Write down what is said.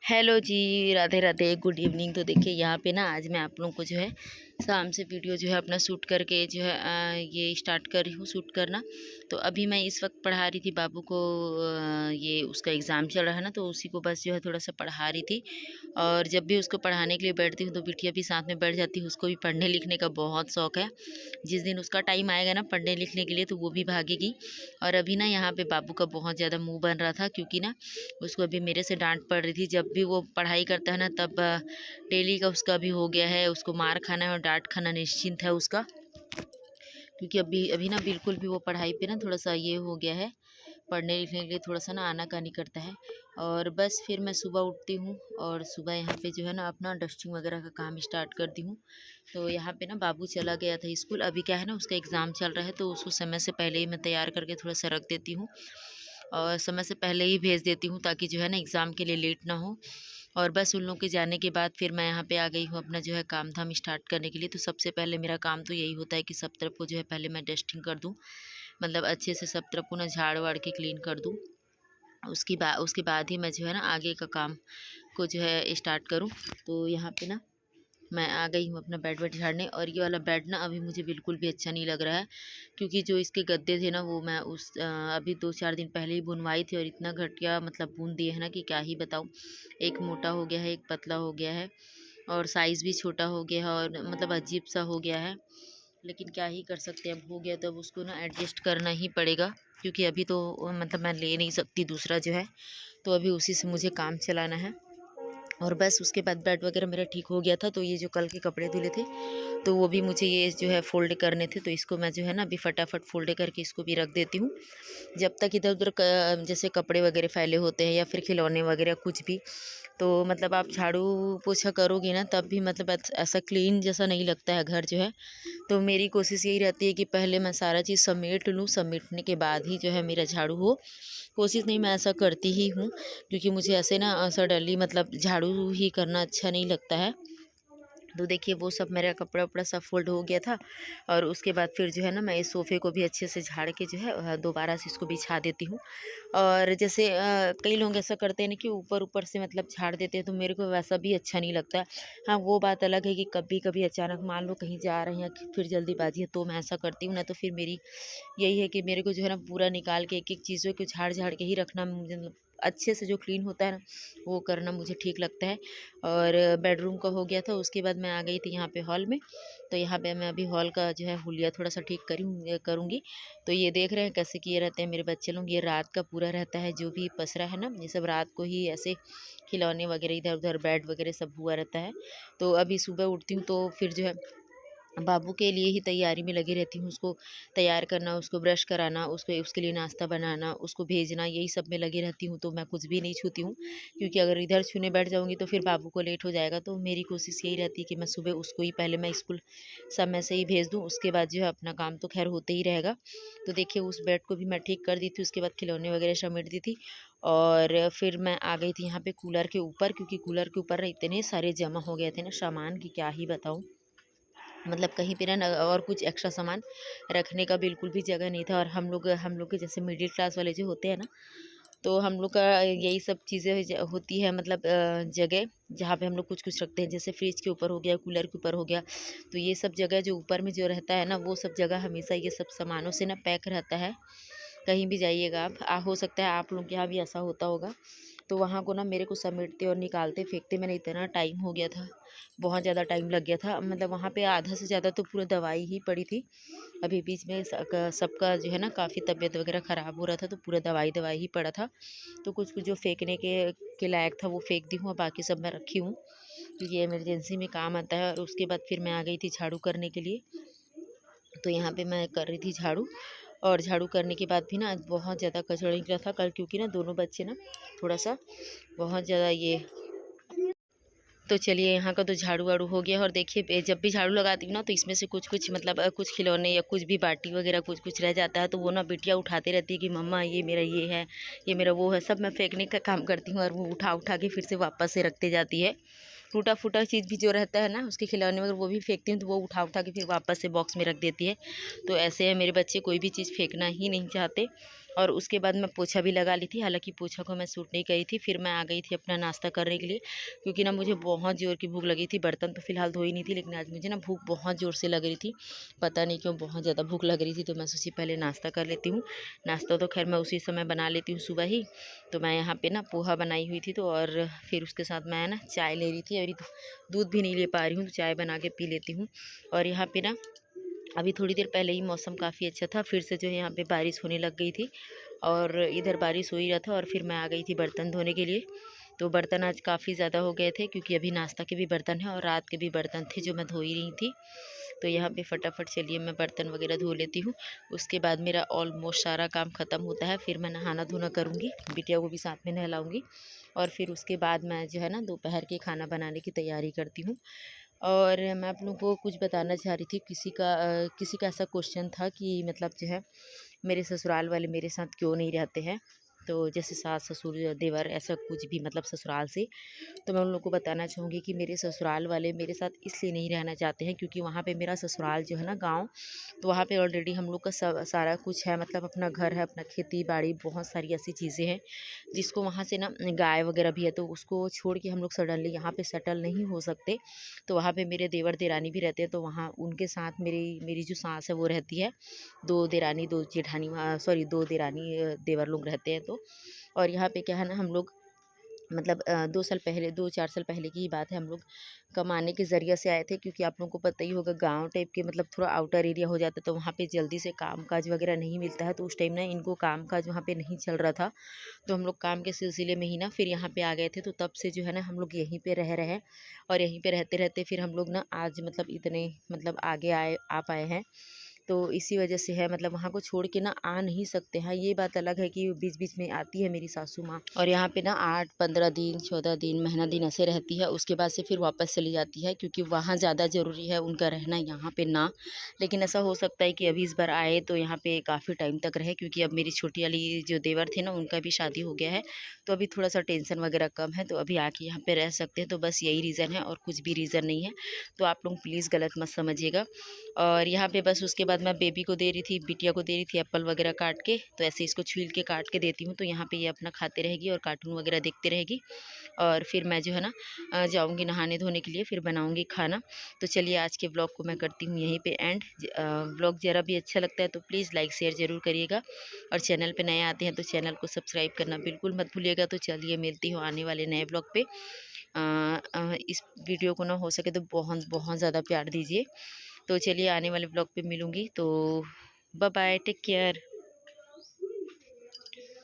Hello जी, Radhe Radhe, good evening. तो देखिए यहाँ पे ना आज मैं आप लोगों को जो है शाम से वीडियो जो है अपना शूट करके जो है ये स्टार्ट कर रही हूँ शूट करना। तो अभी मैं इस वक्त पढ़ा रही थी बाबू को। ये उसका एग्ज़ाम चल रहा है ना, तो उसी को बस जो है थोड़ा सा पढ़ा रही थी। और जब भी उसको पढ़ाने के लिए बैठती हूँ तो बिटिया भी साथ में बैठ जाती है। उसको भी पढ़ने लिखने का बहुत शौक़ है। जिस दिन उसका टाइम आएगा ना पढ़ने लिखने के लिए तो वो भी भागेगी। और अभी ना यहाँ पे बाबू का बहुत ज़्यादा मुँह बन रहा था, क्योंकि ना उसको अभी मेरे से डांट पड़ रही थी। जब भी वो पढ़ाई करता है ना तब डेली का उसका भी हो गया है, उसको मार खाना है और डांट खाना निश्चिंत है उसका। क्योंकि अभी अभी ना बिल्कुल भी वो पढ़ाई पे ना थोड़ा सा ये हो गया है, पढ़ने लिखने के लिए थोड़ा सा ना आनाकानी करता है। और बस फिर मैं सुबह उठती हूँ और सुबह यहाँ पे जो है ना अपना डस्टिंग वगैरह का काम स्टार्ट करती हूँ। तो यहाँ पे ना बाबू चला गया था स्कूल। अभी क्या है ना उसका एग्ज़ाम चल रहा है, तो उसको समय से पहले ही मैं तैयार करके थोड़ा सा रख देती हूँ और समय से पहले ही भेज देती हूँ, ताकि जो है ना एग्ज़ाम के लिए लेट ना हो। और बस उन लोगों के जाने के बाद फिर मैं यहाँ पे आ गई हूँ अपना जो है काम धाम स्टार्ट करने के लिए। तो सबसे पहले मेरा काम तो यही होता है कि सब तरफ को जो है पहले मैं डस्टिंग कर दूँ, मतलब अच्छे से सब तरफ को ना झाड़ वाड़ के क्लीन कर दूँ। उसके बाद ही मैं जो है ना आगे का काम को जो है स्टार्ट करूँ। तो यहाँ पे ना मैं आ गई हूँ अपना बेड वेड झाड़ने। और ये वाला बेड ना अभी मुझे बिल्कुल भी अच्छा नहीं लग रहा है, क्योंकि जो इसके गद्दे थे ना वो मैं अभी 2-4 दिन पहले ही बुनवाई थी। और इतना घटिया मतलब बुन दिए है ना कि क्या ही बताऊँ। एक मोटा हो गया है, एक पतला हो गया है और साइज़ भी छोटा हो गया है और मतलब अजीब सा हो गया है। लेकिन क्या ही कर सकते हैं, अब हो गया तो अब उसको ना एडजस्ट करना ही पड़ेगा, क्योंकि अभी तो मतलब मैं ले नहीं सकती दूसरा जो है। तो अभी उसी से मुझे काम चलाना है। और बस उसके बाद बेड वगैरह मेरा ठीक हो गया था। तो ये जो कल के कपड़े धुले थे तो वो भी मुझे ये जो है फ़ोल्ड करने थे, तो इसको मैं जो है ना अभी फटाफट फ़ोल्ड करके इसको भी रख देती हूँ। जब तक इधर उधर जैसे कपड़े वगैरह फैले होते हैं या फिर खिलौने वगैरह कुछ भी, तो मतलब आप झाड़ू पोछा करोगे ना तब भी मतलब ऐसा क्लीन जैसा नहीं लगता है घर जो है। तो मेरी कोशिश यही रहती है कि पहले मैं सारा चीज़ समेट लूँ, समेटने के बाद ही जो है मेरा झाड़ू हो। कोशिश नहीं, मैं ऐसा करती ही हूँ, क्योंकि मुझे ऐसे ना सडनली मतलब झाड़ू ही करना अच्छा नहीं लगता है। तो देखिए वो सब मेरा कपड़ा वपड़ा सब फोल्ड हो गया था। और उसके बाद फिर जो है ना मैं इस सोफ़े को भी अच्छे से झाड़ के जो है दोबारा से इसको बिछा देती हूँ। और जैसे कई लोग ऐसा करते हैं ना कि ऊपर ऊपर से मतलब झाड़ देते हैं, तो मेरे को वैसा भी अच्छा नहीं लगता है। हाँ, वो बात अलग है कि कभी कभी अचानक मान लो कहीं जा रहे हैं या फिर जल्दीबाजी है तो मैं ऐसा करती हूँ। ना तो फिर मेरी यही है कि मेरे को जो है ना पूरा निकाल के एक एक चीज़ों को झाड़ झाड़ के ही रखना मुझे मतलब अच्छे से जो क्लीन होता है ना वो करना मुझे ठीक लगता है। और बेडरूम का हो गया था। उसके बाद मैं आ गई थी यहाँ पे हॉल में। तो यहाँ पे मैं अभी हॉल का जो है हुलिया थोड़ा सा ठीक करूँगी। तो ये देख रहे हैं कैसे किए रहते हैं मेरे बच्चे लोग। ये रात का पूरा रहता है जो भी पसरा है ना, ये सब रात को ही ऐसे खिलौने वगैरह इधर उधर बेड वगैरह सब हुआ रहता है। तो अभी सुबह उठती हूँ तो फिर जो है बाबू के लिए ही तैयारी में लगी रहती हूँ। उसको तैयार करना, उसको ब्रश कराना, उसको उसके लिए नाश्ता बनाना, उसको भेजना, यही सब में लगी रहती हूँ। तो मैं कुछ भी नहीं छूती हूँ, क्योंकि अगर इधर छूने बैठ जाऊँगी तो फिर बाबू को लेट हो जाएगा। तो मेरी कोशिश यही रहती है कि मैं सुबह उसको ही पहले मैं स्कूल समय से ही भेज दूँ। उसके बाद जो है अपना काम तो खैर होते ही रहेगा। तो देखिए उस बेड को भी मैं ठीक कर दी थी, उसके बाद खिलौने वगैरह समेट दी थी। और फिर मैं आ गई थी यहाँ पे कूलर के ऊपर, क्योंकि कूलर के ऊपर ना इतने सारे जमा हो गए थे ना सामान की क्या ही बताऊँ। मतलब कहीं पे ना और कुछ एक्स्ट्रा सामान रखने का बिल्कुल भी जगह नहीं था। और हम लोग के जैसे मिडिल क्लास वाले जो होते हैं ना, तो हम लोग का यही सब चीज़ें होती है, मतलब जगह जहाँ पे हम लोग कुछ कुछ रखते हैं, जैसे फ्रिज के ऊपर हो गया, कूलर के ऊपर हो गया। तो ये सब जगह जो ऊपर में जो रहता है ना, वो सब जगह हमेशा ये सब सामानों से ना पैक रहता है। कहीं भी जाइएगा आप हो सकता है आप लोग के यहाँ भी ऐसा होता होगा। तो वहाँ को ना मेरे को समेटते और निकालते फेंकते मैंने इतना टाइम हो गया था, बहुत ज़्यादा टाइम लग गया था। मतलब वहाँ पे आधा से ज़्यादा तो पूरा दवाई ही पड़ी थी। अभी बीच में सबका जो है ना काफ़ी तबीयत वगैरह ख़राब हो रहा था, तो पूरा दवाई दवाई ही पड़ा था। तो कुछ कुछ जो फेंकने के लायक था वो फेंक दी हूँ, और बाकी सब मैं रखी हूँ, क्योंकि ये इमरजेंसी में काम आता है। और उसके बाद फिर मैं आ गई थी झाड़ू करने के लिए। तो यहाँ पे मैं कर रही थी झाड़ू। और झाड़ू करने के बाद भी ना आज बहुत ज़्यादा कचरा निकला था कल, क्योंकि ना दोनों बच्चे ना थोड़ा सा बहुत ज़्यादा ये। तो चलिए यहाँ का तो झाड़ू वाड़ू हो गया। और देखिए जब भी झाड़ू लगाती हूँ ना तो इसमें से कुछ कुछ मतलब कुछ खिलौने या कुछ भी बाटी वगैरह कुछ कुछ रह जाता है, तो वो ना बिटिया उठाती रहती है कि मम्मा ये मेरा ये है, ये मेरा वो है। सब मैं फेंकने का काम करती हूँ और वो उठा उठा के फिर से वापस से रखते जाती है। टूटा फूटा चीज़ भी जो रहता है ना उसके खिलौने वगैरह वो भी फेंकती हूँ, तो वो उठा उठा के फिर वापस से बॉक्स में रख देती है। तो ऐसे है मेरे बच्चे, कोई भी चीज़ फेंकना ही नहीं चाहते। और उसके बाद मैं पोछा भी लगा ली थी। हालांकि पोछा को मैं सूट नहीं करी थी। फिर मैं आ गई थी अपना नाश्ता करने के लिए, क्योंकि ना मुझे बहुत ज़ोर की भूख लगी थी। बर्तन तो फिलहाल धोई नहीं थी, लेकिन आज मुझे ना भूख बहुत ज़ोर से लग रही थी। पता नहीं क्यों बहुत ज़्यादा भूख लग रही थी, तो मैं सोची पहले नाश्ता कर लेती हूँ। नाश्ता तो खैर मैं उसी समय बना लेती हूँ सुबह ही। तो मैं यहाँ पे ना पोहा बनाई हुई थी, तो और फिर उसके साथ मैं ना चाय ले रही थी। अभी तो दूध भी नहीं ले पा रही हूँ, तो चाय बना के पी लेती हूँ। और यहाँ पे ना अभी थोड़ी देर पहले ही मौसम काफ़ी अच्छा था, फिर से जो है यहाँ पे बारिश होने लग गई थी। और इधर बारिश हो ही रहा था, और फिर मैं आ गई थी बर्तन धोने के लिए। तो बर्तन आज काफ़ी ज़्यादा हो गए थे, क्योंकि अभी नाश्ता के भी बर्तन हैं और रात के भी बर्तन थे जो मैं धो ही रही थी। तो यहाँ पे फटाफट चलिए मैं बर्तन वगैरह धो लेती हूँ। उसके बाद मेरा ऑलमोस्ट सारा काम ख़त्म होता है। फिर मैं नहाना धोना करूँगी, बिटिया को भी साथ में नहलाऊँगी। और फिर उसके बाद मैं जो है ना दोपहर के खाना बनाने की तैयारी करती हूँ। और मैं आप लोगों को कुछ बताना चाह रही थी। किसी का ऐसा क्वेश्चन था कि मतलब जो है मेरे ससुराल वाले मेरे साथ क्यों नहीं रहते हैं। तो जैसे सास ससुर देवर ऐसा कुछ भी मतलब ससुराल से। तो मैं उन लोगों को बताना चाहूँगी कि मेरे ससुराल वाले मेरे साथ इसलिए नहीं रहना चाहते हैं, क्योंकि वहाँ पे मेरा ससुराल जो है ना गाँव, तो वहाँ पे ऑलरेडी हम लोग का सारा कुछ है। मतलब अपना घर है, अपना खेती बाड़ी, बहुत सारी ऐसी चीज़ें हैं जिसको वहाँ से ना गाय वगैरह भी है, तो उसको छोड़ के हम लोग सडनली यहाँ पे सेटल नहीं हो सकते। तो वहाँ पे मेरे देवर देरानी भी रहते हैं, तो वहाँ उनके साथ मेरी मेरी जो सास है वो रहती है। दो देरानी दो जेठानी वहाँ सॉरी दो देरानी देवर लोग रहते हैं। तो और यहाँ पे क्या है ना, हम लोग मतलब 2 साल पहले 2-4 साल पहले की ही बात है, हम लोग कमाने के ज़रिए से आए थे। क्योंकि आप लोगों को पता ही होगा गाँव टाइप के मतलब थोड़ा आउटर एरिया हो जाता है, तो वहाँ पे जल्दी से काम-काज वगैरह नहीं मिलता है। तो उस टाइम ना इनको काम-काज वहाँ पे नहीं चल रहा था। तो हम लोग काम के सिलसिले में ही ना फिर यहाँ पे आ गए थे। तो तब से जो है ना हम लोग यहीं पे रह रहे हैं। और यहीं पे रहते-रहते फिर हम लोग ना आज मतलब इतने मतलब आगे आ पाए हैं। तो इसी वजह से है, मतलब वहाँ को छोड़ के ना आ नहीं सकते हैं। ये बात अलग है कि बीच-बीच में आती है मेरी सासू माँ, और यहाँ पे ना 8-15 दिन 14 दिन महीना दिन ऐसे रहती है। उसके बाद से फिर वापस चली जाती है, क्योंकि वहाँ ज़्यादा ज़रूरी है उनका रहना, यहाँ पे ना। लेकिन ऐसा हो सकता है कि अभी इस बार आए तो यहाँ पे काफ़ी टाइम तक रहे, क्योंकि अब मेरी छोटी वाली जो देवर थे ना उनका भी शादी हो गया है। तो अभी थोड़ा सा टेंशन वगैरह कम है, तो अभी आके यहाँ पे रह सकते हैं। तो बस यही रीज़न है, और कुछ भी रीज़न नहीं है। तो आप लोग प्लीज़ गलत मत समझिएगा। और यहाँ पे बस उसके बाद मैं बेबी को दे रही थी, बिटिया को दे रही थी एप्पल वगैरह काट के। तो ऐसे इसको छील के काट के देती हूँ, तो यहाँ पे ये अपना खाते रहेगी और कार्टून वगैरह देखते रहेगी। और फिर मैं जो है ना जाऊँगी नहाने धोने के लिए, फिर बनाऊँगी खाना। तो चलिए आज के ब्लॉग को मैं करती हूँ यहीं पे एंड। ब्लॉग ज़रा भी अच्छा लगता है तो प्लीज़ लाइक शेयर ज़रूर करिएगा। और चैनल पे नए आते हैं तो चैनल को सब्सक्राइब करना बिल्कुल मत भूलिएगा। तो चलिए मिलती हूँ आने वाले नए ब्लॉग पे। इस वीडियो को ना हो सके तो बहुत बहुत ज़्यादा प्यार दीजिए। तो चलिए आने वाले ब्लॉग पे मिलूँगी। तो बाय बाय, टेक केयर।